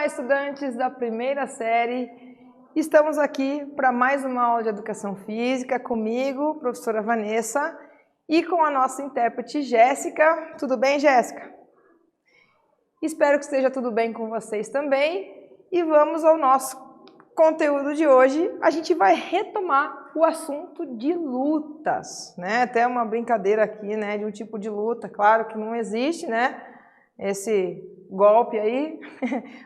Olá, estudantes da primeira série. Estamos aqui para mais uma aula de Educação Física comigo, professora Vanessa, e com a nossa intérprete Jéssica. Tudo bem, Jéssica? Espero que esteja tudo bem com vocês também. E vamos ao nosso conteúdo de hoje. A gente vai retomar o assunto de lutas, né? Até uma brincadeira aqui, né, de um tipo de luta, claro que não existe, né? Esse golpe aí,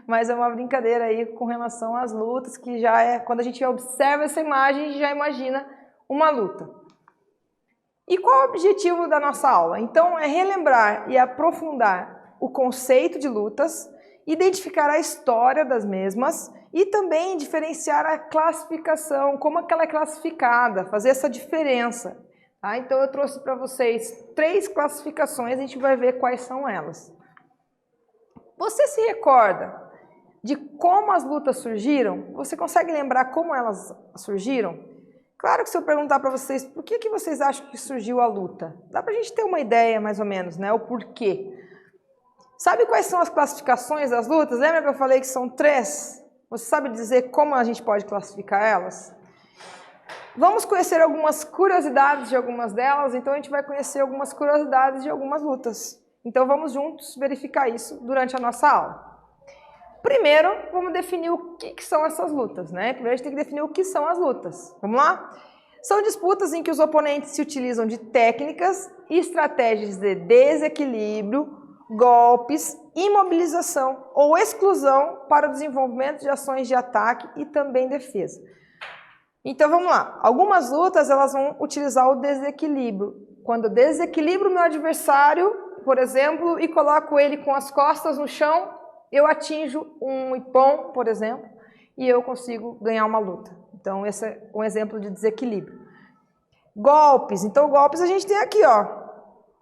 mas é uma brincadeira aí com relação às lutas, que já é, quando a gente observa essa imagem, a gente já imagina uma luta. E qual é o objetivo da nossa aula? Então, é relembrar e aprofundar o conceito de lutas, identificar a história das mesmas e também diferenciar a classificação, como é que ela é classificada, fazer essa diferença. Tá? Então, eu trouxe para vocês 3 classificações, a gente vai ver quais são elas. Você se recorda de como as lutas surgiram? Você consegue lembrar como elas surgiram? Claro que se eu perguntar para vocês por que vocês acham que surgiu a luta, dá para a gente ter uma ideia mais ou menos, né? O porquê. Sabe quais são as classificações das lutas? Lembra que eu falei que são 3? Você sabe dizer como a gente pode classificar elas? Vamos conhecer algumas curiosidades de algumas delas, então a gente vai conhecer algumas curiosidades de algumas lutas. Então vamos juntos verificar isso durante a nossa aula. Primeiro, vamos definir o que são essas lutas, né? Primeiro a gente tem que definir o que são as lutas. Vamos lá? São disputas em que os oponentes se utilizam de técnicas e estratégias de desequilíbrio, golpes, imobilização ou exclusão para o desenvolvimento de ações de ataque e também defesa. Então vamos lá. Algumas lutas elas vão utilizar o desequilíbrio. Quando eu desequilibro o meu adversário, por exemplo, e coloco ele com as costas no chão, eu atinjo um ippon, por exemplo, e eu consigo ganhar uma luta. Então, esse é um exemplo de desequilíbrio. Golpes. Então, golpes a gente tem aqui, ó,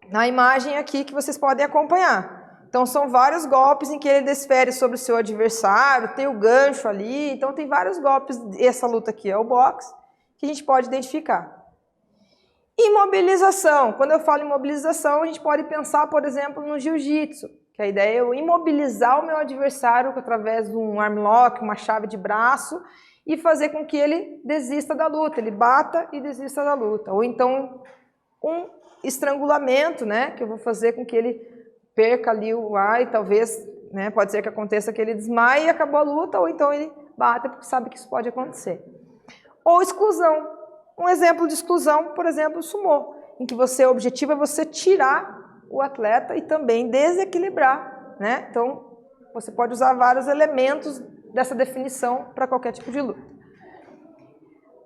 na imagem aqui que vocês podem acompanhar. Então, são vários golpes em que ele desfere sobre o seu adversário, tem o gancho ali, então tem vários golpes. Essa luta aqui é o boxe, que a gente pode identificar. Imobilização. Quando eu falo imobilização, a gente pode pensar, por exemplo, no jiu-jitsu, que a ideia é eu imobilizar o meu adversário através de um armlock, uma chave de braço, e fazer com que ele desista da luta, ele bata e desista da luta. Ou então um estrangulamento, né, que eu vou fazer com que ele perca ali o ar e talvez, né, pode ser que aconteça que ele desmaie e acabou a luta, ou então ele bata porque sabe que isso pode acontecer. Ou exclusão. Um exemplo de exclusão, por exemplo, o sumô, em que o objetivo é você tirar o atleta e também desequilibrar, né? Então, você pode usar vários elementos dessa definição para qualquer tipo de luta.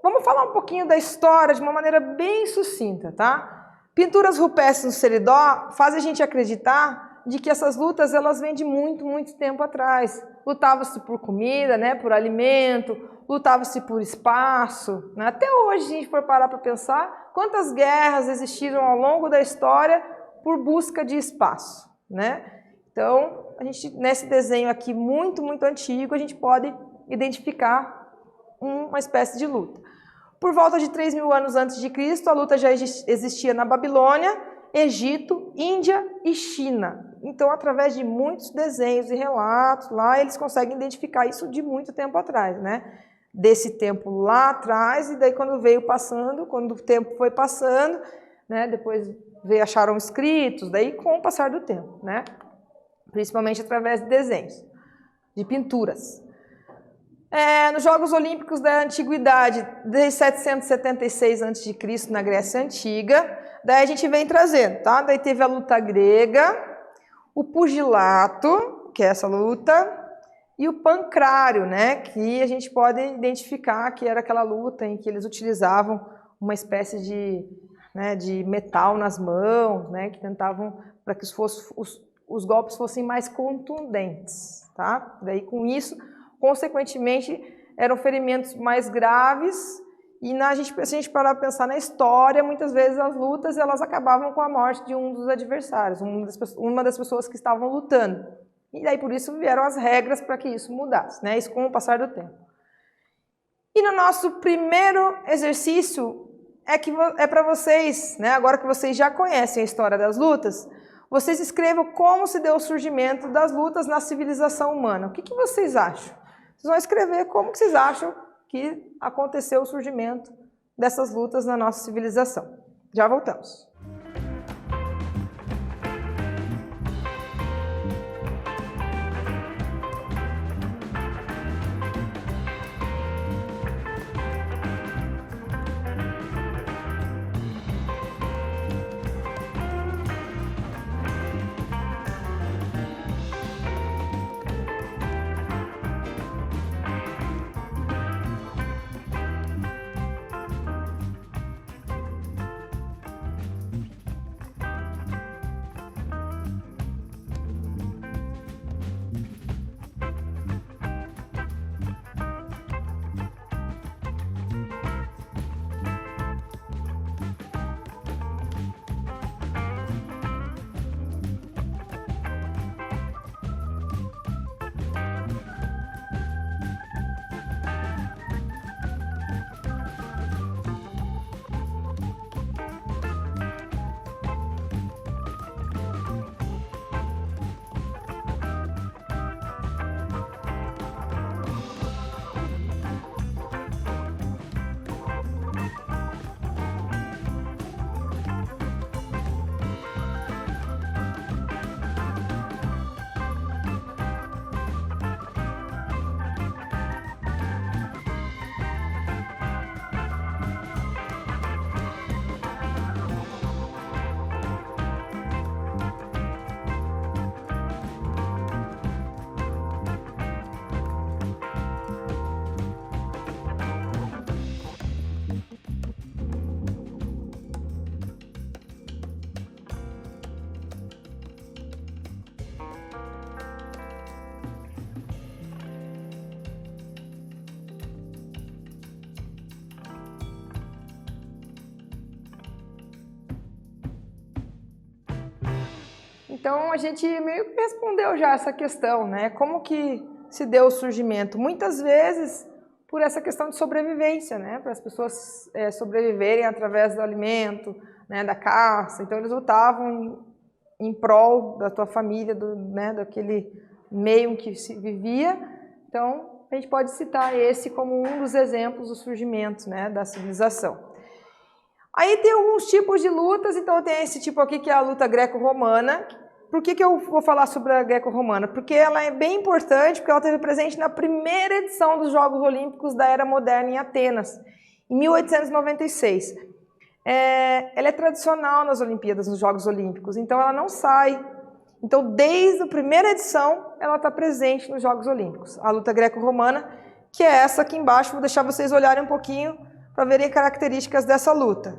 Vamos falar um pouquinho da história de uma maneira bem sucinta, tá? Pinturas rupestres no Seridó fazem a gente acreditar de que essas lutas elas vêm de muito, muito tempo atrás. Lutava-se por comida, né, por alimento, lutava-se por espaço. Né? Até hoje, se a gente for parar para pensar, quantas guerras existiram ao longo da história por busca de espaço. Né? Então, a gente, nesse desenho aqui muito, muito antigo, a gente pode identificar uma espécie de luta. Por volta de 3.000 anos antes de Cristo, a luta já existia na Babilônia, Egito, Índia e China. Então, através de muitos desenhos e relatos, lá eles conseguem identificar isso de muito tempo atrás, né? Desse tempo lá atrás, e daí quando veio passando, quando o tempo foi passando, né? Depois acharam escritos, daí com o passar do tempo, né? Principalmente através de desenhos, de pinturas. Nos Jogos Olímpicos da Antiguidade, desde 776 a.C., na Grécia Antiga, daí a gente vem trazendo, tá? Daí teve a luta grega, o pugilato, que é essa luta, e o pancrário, né? Que a gente pode identificar que era aquela luta em que eles utilizavam uma espécie de, né, de metal nas mãos, né? Que tentavam para que os golpes fossem mais contundentes, tá? Daí com isso, consequentemente, eram ferimentos mais graves. E se a gente parar para pensar na história, muitas vezes as lutas elas acabavam com a morte de um dos adversários, uma das pessoas que estavam lutando. E daí por isso vieram as regras para que isso mudasse, né? Isso com o passar do tempo. E no nosso primeiro exercício é para vocês, né? Agora que vocês já conhecem a história das lutas, vocês escrevam como se deu o surgimento das lutas na civilização humana. O que vocês acham? Vocês vão escrever como que vocês acham que aconteceu o surgimento dessas lutas na nossa civilização. Já voltamos. Então, a gente meio que respondeu já essa questão, né? Como que se deu o surgimento? Muitas vezes por essa questão de sobrevivência, né? Para as pessoas sobreviverem através do alimento, né? Da caça. Então, eles lutavam em prol da tua família, né? Daquele meio em que se vivia. Então, a gente pode citar esse como um dos exemplos do surgimento, né? Da civilização. Aí tem alguns tipos de lutas, então tem esse tipo aqui que é a luta greco-romana. Por que eu vou falar sobre a greco-romana? Porque ela é bem importante, porque ela esteve presente na primeira edição dos Jogos Olímpicos da Era Moderna em Atenas, em 1896. Ela é tradicional nas Olimpíadas, nos Jogos Olímpicos, então ela não sai. Então, desde a primeira edição, ela está presente nos Jogos Olímpicos. A luta greco-romana, que é essa aqui embaixo, vou deixar vocês olharem um pouquinho para verem características dessa luta.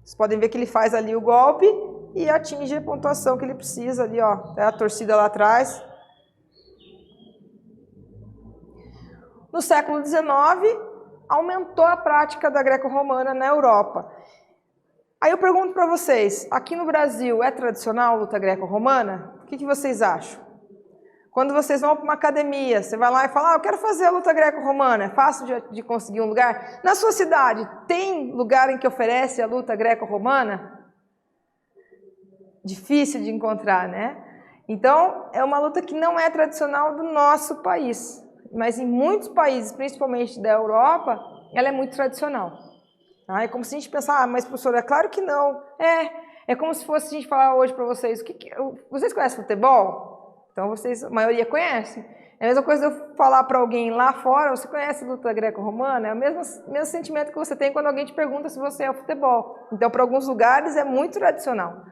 Vocês podem ver que ele faz ali o golpe e atinge a pontuação que ele precisa ali, ó. É a torcida lá atrás. No século XIX, aumentou a prática da greco-romana na Europa. Aí eu pergunto para vocês, aqui no Brasil é tradicional a luta greco-romana? O que vocês acham? Quando vocês vão para uma academia, você vai lá e fala, eu quero fazer a luta greco-romana, é fácil de conseguir um lugar? Na sua cidade, tem lugar em que oferece a luta greco-romana? Difícil de encontrar, né? Então, é uma luta que não é tradicional do nosso país, mas em muitos países, principalmente da Europa, ela é muito tradicional. Tá? É como se a gente pensar, mas professora, é claro que não. É como se fosse a gente falar hoje para vocês, vocês conhecem futebol? Então, vocês, a maioria conhece. É a mesma coisa eu falar para alguém lá fora, você conhece a luta greco-romana? É o mesmo sentimento que você tem quando alguém te pergunta se você é o futebol. Então, para alguns lugares é muito tradicional.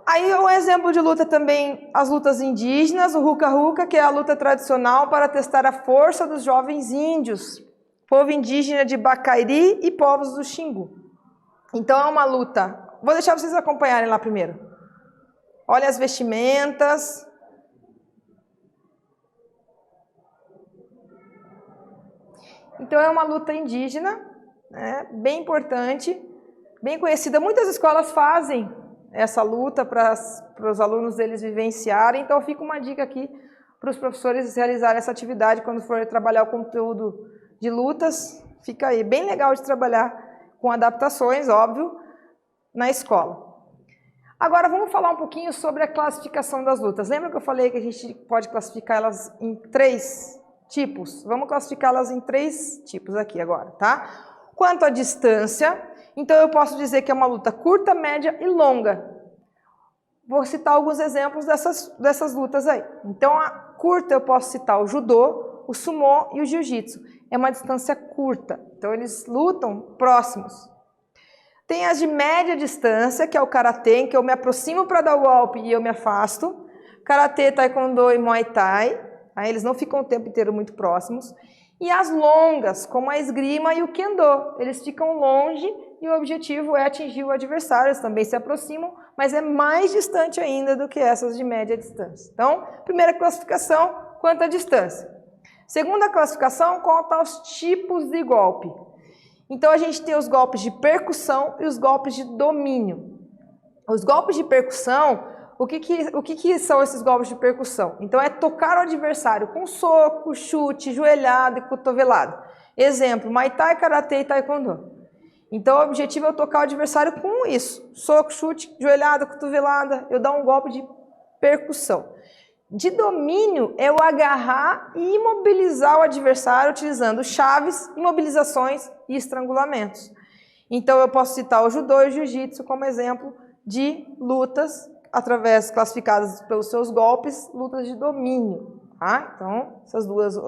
Aí um exemplo de luta também, as lutas indígenas, o Ruca-Ruca, que é a luta tradicional para testar a força dos jovens índios, povo indígena de Bacairi e povos do Xingu. Então é uma luta, vou deixar vocês acompanharem lá primeiro. Olha as vestimentas. Então é uma luta indígena, né, bem importante, bem conhecida. Muitas escolas fazem essa luta para os alunos deles vivenciarem. Então fica uma dica aqui para os professores realizarem essa atividade quando for trabalhar o conteúdo de lutas. Fica aí, bem legal de trabalhar com adaptações, óbvio, na escola. Agora vamos falar um pouquinho sobre a classificação das lutas. Lembra que eu falei que a gente pode classificar elas em 3 tipos? Vamos classificá-las em 3 tipos aqui agora, tá? Quanto à distância, então eu posso dizer que é uma luta curta, média e longa. Vou citar alguns exemplos dessas lutas aí. Então, a curta eu posso citar o judô, o sumô e o jiu-jitsu. É uma distância curta, então eles lutam próximos. Tem as de média distância, que é o karatê, em que eu me aproximo para dar o golpe e eu me afasto. Karatê, taekwondo e muay thai, aí eles não ficam o tempo inteiro muito próximos. E as longas, como a esgrima e o kendo, eles ficam longe e o objetivo é atingir o adversário, eles também se aproximam, mas é mais distante ainda do que essas de média distância. Então, primeira classificação, quanto à distância. Segunda classificação, quanto aos tipos de golpe. Então, a gente tem os golpes de percussão e os golpes de domínio. Os golpes de percussão, o que são esses golpes de percussão? Então, é tocar o adversário com soco, chute, joelhada e cotovelada. Exemplo, Muay Thai, Karatê e Taekwondo. Então, o objetivo é eu tocar o adversário com isso. Soco, chute, joelhada, cotovelada, eu dar um golpe de percussão. De domínio é o agarrar e imobilizar o adversário utilizando chaves, imobilizações e estrangulamentos. Então, eu posso citar o judô e o jiu-jitsu como exemplo de lutas classificadas pelos seus golpes, lutas de domínio. Tá? Então,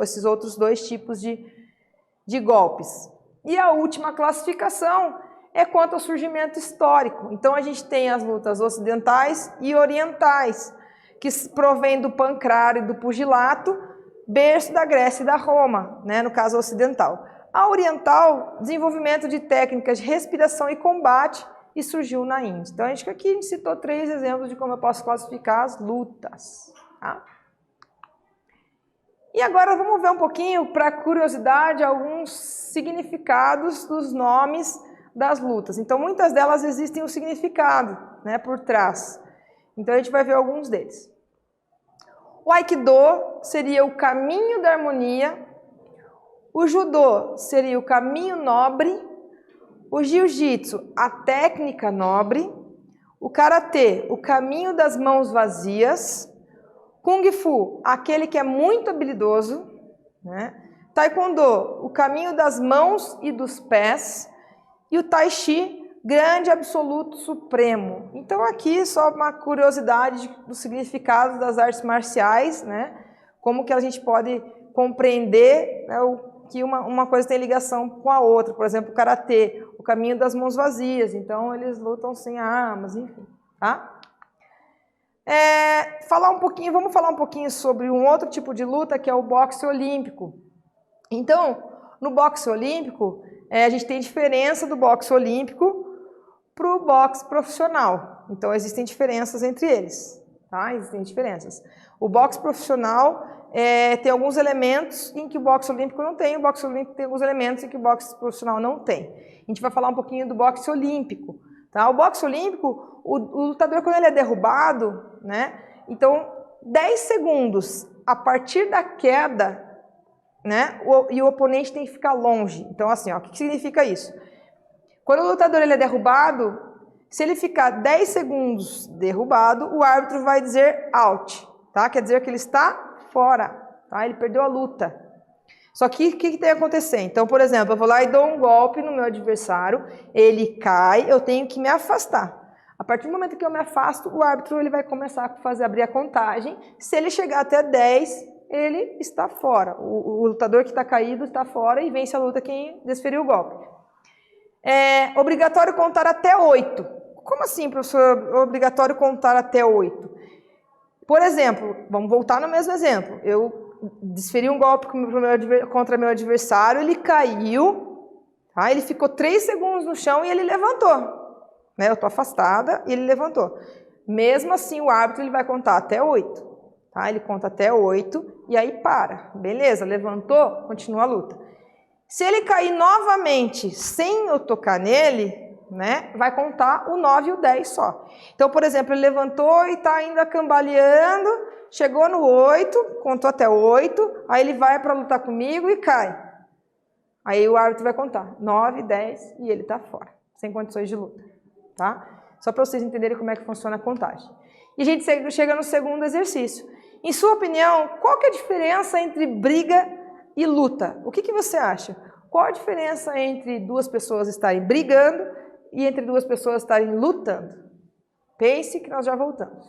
esses outros 2 tipos de golpes. E a última classificação é quanto ao surgimento histórico. Então, a gente tem as lutas ocidentais e orientais, que provém do pancrário e do pugilato, berço da Grécia e da Roma, né, no caso ocidental. A oriental, desenvolvimento de técnicas de respiração e combate, e surgiu na Índia. Então, aqui a gente citou 3 exemplos de como eu posso classificar as lutas. Tá? E agora vamos ver um pouquinho, para curiosidade, alguns significados dos nomes das lutas. Então, muitas delas existem um significado, né, por trás. Então, a gente vai ver alguns deles. O Aikido seria o caminho da harmonia, o Judô seria o caminho nobre, o Jiu-Jitsu, a técnica nobre, o Karatê, o caminho das mãos vazias, Kung Fu, aquele que é muito habilidoso, né? Taekwondo, o caminho das mãos e dos pés, e o Tai Chi, grande absoluto supremo. Então aqui só uma curiosidade do significado das artes marciais, né? Como que a gente pode compreender, né, que uma coisa tem ligação com a outra. Por exemplo, o Karatê, o caminho das mãos vazias. Então eles lutam sem armas, enfim, tá? Vamos falar um pouquinho sobre um outro tipo de luta, que é o boxe olímpico. Então, no boxe olímpico, a gente tem diferença do boxe olímpico para o boxe profissional. Então, existem diferenças entre eles, tá? Existem diferenças. O boxe profissional tem alguns elementos em que o boxe olímpico não tem, o boxe olímpico tem alguns elementos em que o boxe profissional não tem. A gente vai falar um pouquinho do boxe olímpico. Tá? O boxe olímpico, o lutador, quando ele é derrubado, né? Então, 10 segundos a partir da queda, né? E o oponente tem que ficar longe. Então, assim, ó, o que significa isso? Quando o lutador ele é derrubado, se ele ficar 10 segundos derrubado, o árbitro vai dizer out, tá? Quer dizer que ele está fora, tá? Ele perdeu a luta. Só que o que tem que acontecer? Então, por exemplo, eu vou lá e dou um golpe no meu adversário, ele cai, eu tenho que me afastar. A partir do momento que eu me afasto, o árbitro ele vai começar a abrir a contagem. Se ele chegar até 10, ele está fora. O lutador que está caído está fora e vence a luta quem desferiu o golpe. É obrigatório contar até 8. Como assim, professor? É obrigatório contar até 8? Por exemplo, vamos voltar no mesmo exemplo. Eu desferi um golpe contra meu adversário, ele caiu, tá? Ele ficou 3 segundos no chão e ele levantou. Né? Eu estou afastada e ele levantou. Mesmo assim, o árbitro ele vai contar até 8. Tá? Ele conta até 8 e aí para. Beleza, levantou, continua a luta. Se ele cair novamente sem eu tocar nele, né, vai contar o 9 e o 10 só. Então, por exemplo, ele levantou e está ainda cambaleando, chegou no 8, contou até 8, aí ele vai para lutar comigo e cai. Aí o árbitro vai contar 9, 10 e ele está fora, sem condições de luta. Tá? Só para vocês entenderem como é que funciona a contagem. E a gente chega no segundo exercício. Em sua opinião, qual que é a diferença entre briga e luta? O que você acha? Qual a diferença entre duas pessoas estarem brigando e entre duas pessoas estarem lutando? Pense que nós já voltamos.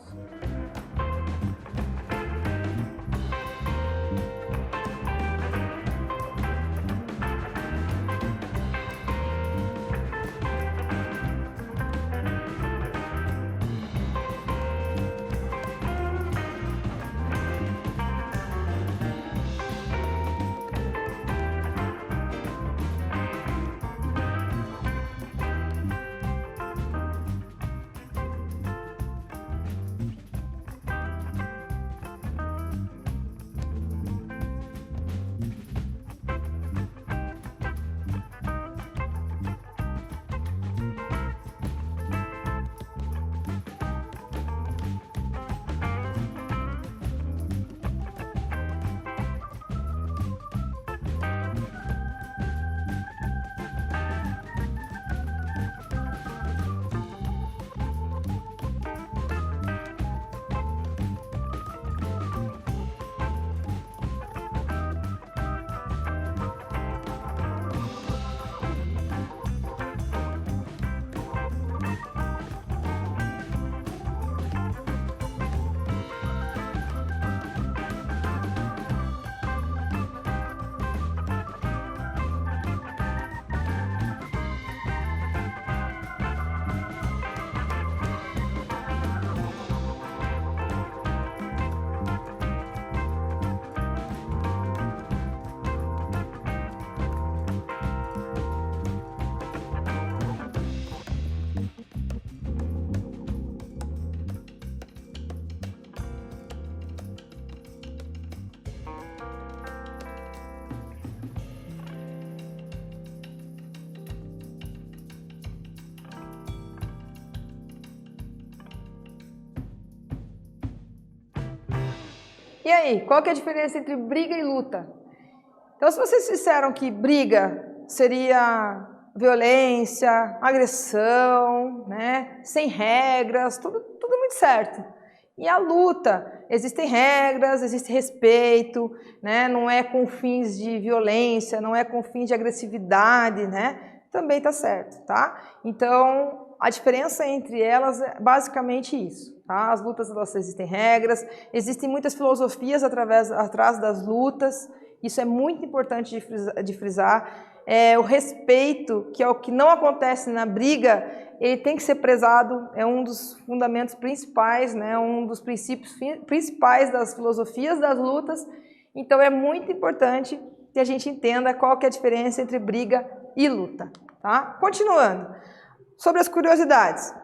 E aí, qual que é a diferença entre briga e luta? Então, se vocês disseram que briga seria violência, agressão, né, sem regras, tudo muito certo. E a luta, existem regras, existe respeito, né, não é com fins de violência, não é com fins de agressividade, né, também tá certo, tá? Então, a diferença entre elas é basicamente isso. Tá? As lutas, elas existem regras, existem muitas filosofias atrás das lutas, isso é muito importante de frisar. O respeito, que é o que não acontece na briga, ele tem que ser prezado, é um dos fundamentos principais, né? Um dos princípios principais das filosofias das lutas, então é muito importante que a gente entenda qual que é a diferença entre briga e luta. Tá? Continuando, sobre as curiosidades.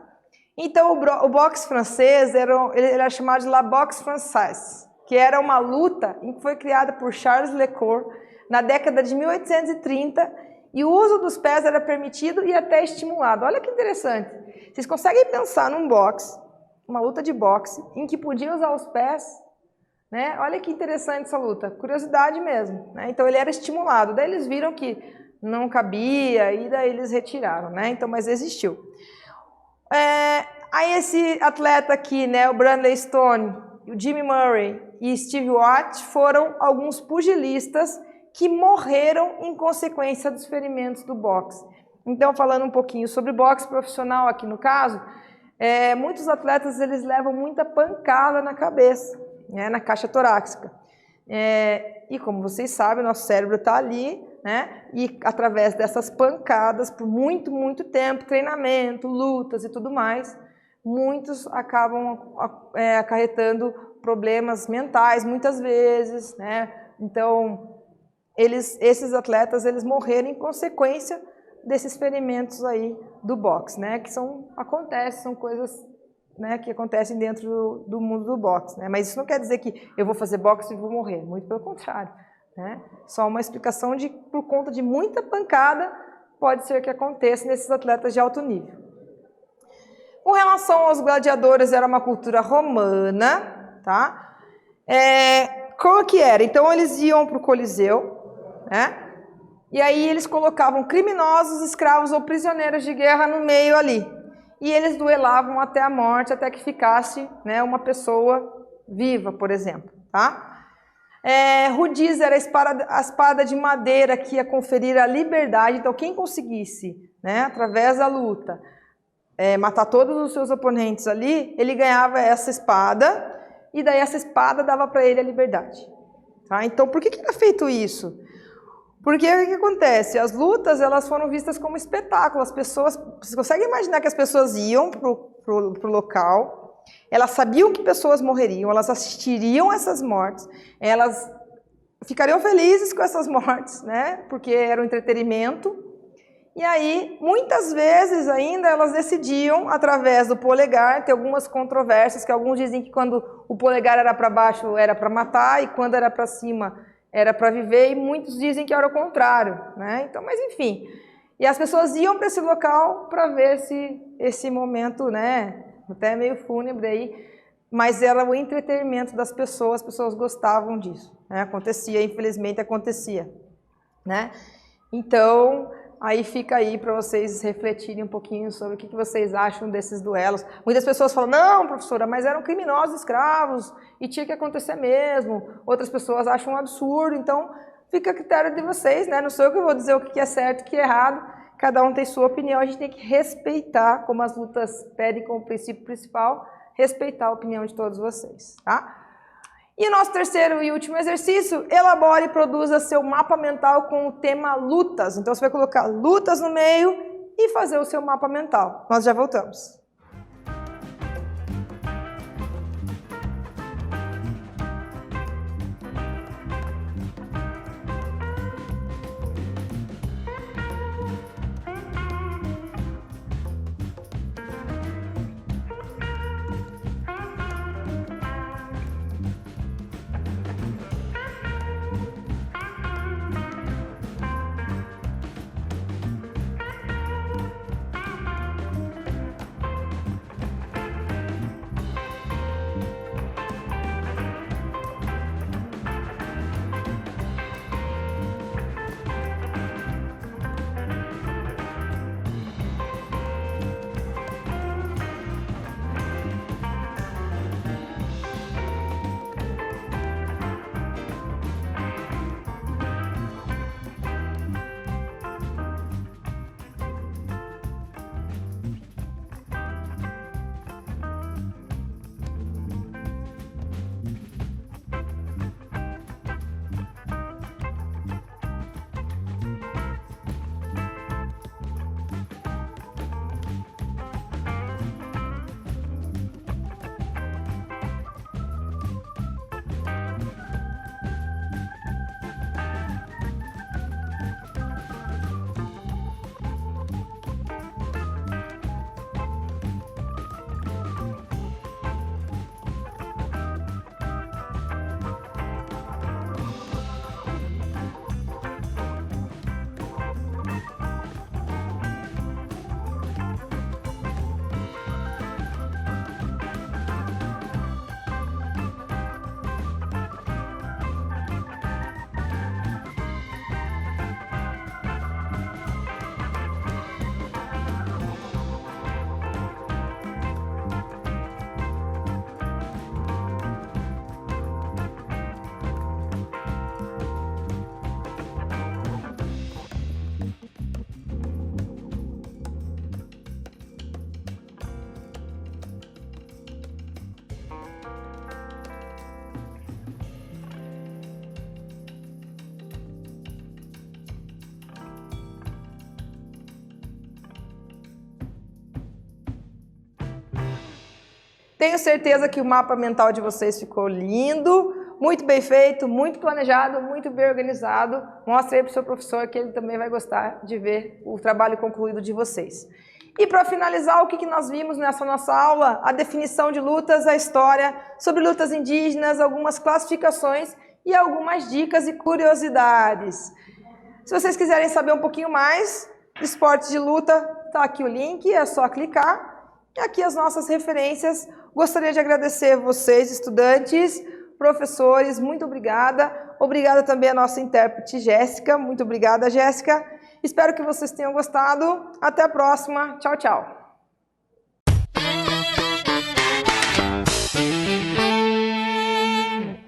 Então, o boxe francês ele era chamado de La Boxe Française, que era uma luta que foi criada por Charles Leclerc na década de 1830, e o uso dos pés era permitido e até estimulado. Olha que interessante. Vocês conseguem pensar num boxe, uma luta de boxe, em que podia usar os pés? Né? Olha que interessante essa luta. Curiosidade mesmo. Né? Então, ele era estimulado. Daí eles viram que não cabia e daí eles retiraram. Né? Então, mas existiu. Aí esse atleta aqui, né, o Bradley Stone, o Jimmy Murray e Steve Watt foram alguns pugilistas que morreram em consequência dos ferimentos do boxe. Então, falando um pouquinho sobre boxe profissional aqui no caso, muitos atletas eles levam muita pancada na cabeça, né, na caixa torácica. E como vocês sabem, nosso cérebro está ali, né? E através dessas pancadas, por muito tempo, treinamento, lutas e tudo mais, muitos acabam acarretando problemas mentais, muitas vezes, né? Então, esses atletas, eles morreram em consequência desses ferimentos aí do boxe, né? Que são coisas, né, que acontecem dentro do mundo do boxe, né? Mas isso não quer dizer que eu vou fazer boxe e vou morrer, muito pelo contrário. Né? Só uma explicação de, por conta de muita pancada, pode ser que aconteça nesses atletas de alto nível. Com relação aos gladiadores, era uma cultura romana, tá? Como que era? Então, eles iam para o Coliseu, né? E aí eles colocavam criminosos, escravos ou prisioneiros de guerra no meio ali. e eles duelavam até a morte, até que ficasse, né, uma pessoa viva, por exemplo, tá? Rudis era a espada de madeira que ia conferir a liberdade, então quem conseguisse, né, através da luta, matar todos os seus oponentes ali, ele ganhava essa espada, e daí essa espada dava para ele a liberdade. Tá? Então, por que era feito isso? Porque o que acontece? As lutas, elas foram vistas como espetáculo. As pessoas, você consegue imaginar que as pessoas iam pro local, elas sabiam que pessoas morreriam, elas assistiriam essas mortes, elas ficariam felizes com essas mortes, né? Porque era um entretenimento. E aí, muitas vezes ainda, elas decidiam, através do polegar, tem algumas controvérsias, que alguns dizem que quando o polegar era para baixo era para matar, e quando era para cima era para viver, e muitos dizem que era o contrário, né? Então, mas enfim. E as pessoas iam para esse local para ver esse momento, né? Até meio fúnebre aí, mas era o entretenimento das pessoas, as pessoas gostavam disso, né? Acontecia, infelizmente acontecia, né? Então, aí fica aí para vocês refletirem um pouquinho sobre o que vocês acham desses duelos. Muitas pessoas falam, não, professora, mas eram criminosos escravos e tinha que acontecer mesmo. Outras pessoas acham um absurdo, então fica a critério de vocês, né? Não sou eu que vou dizer o que é certo e o que é errado. Cada um tem sua opinião, a gente tem que respeitar, como as lutas pedem como princípio principal, respeitar a opinião de todos vocês, tá? E o nosso terceiro e último exercício, elabore e produza seu mapa mental com o tema lutas. Então você vai colocar lutas no meio e fazer o seu mapa mental. Nós já voltamos. Tenho certeza que o mapa mental de vocês ficou lindo, muito bem feito, muito planejado, muito bem organizado. Mostre aí para o seu professor que ele também vai gostar de ver o trabalho concluído de vocês. E para finalizar, o que nós vimos nessa nossa aula? A definição de lutas, a história sobre lutas indígenas, algumas classificações e algumas dicas e curiosidades. Se vocês quiserem saber um pouquinho mais de esportes de luta, está aqui o link, é só clicar. E aqui as nossas referências. Gostaria de agradecer vocês, estudantes, professores, muito obrigada. Obrigada também à nossa intérprete Jéssica, muito obrigada, Jéssica. Espero que vocês tenham gostado. Até a próxima. Tchau, tchau.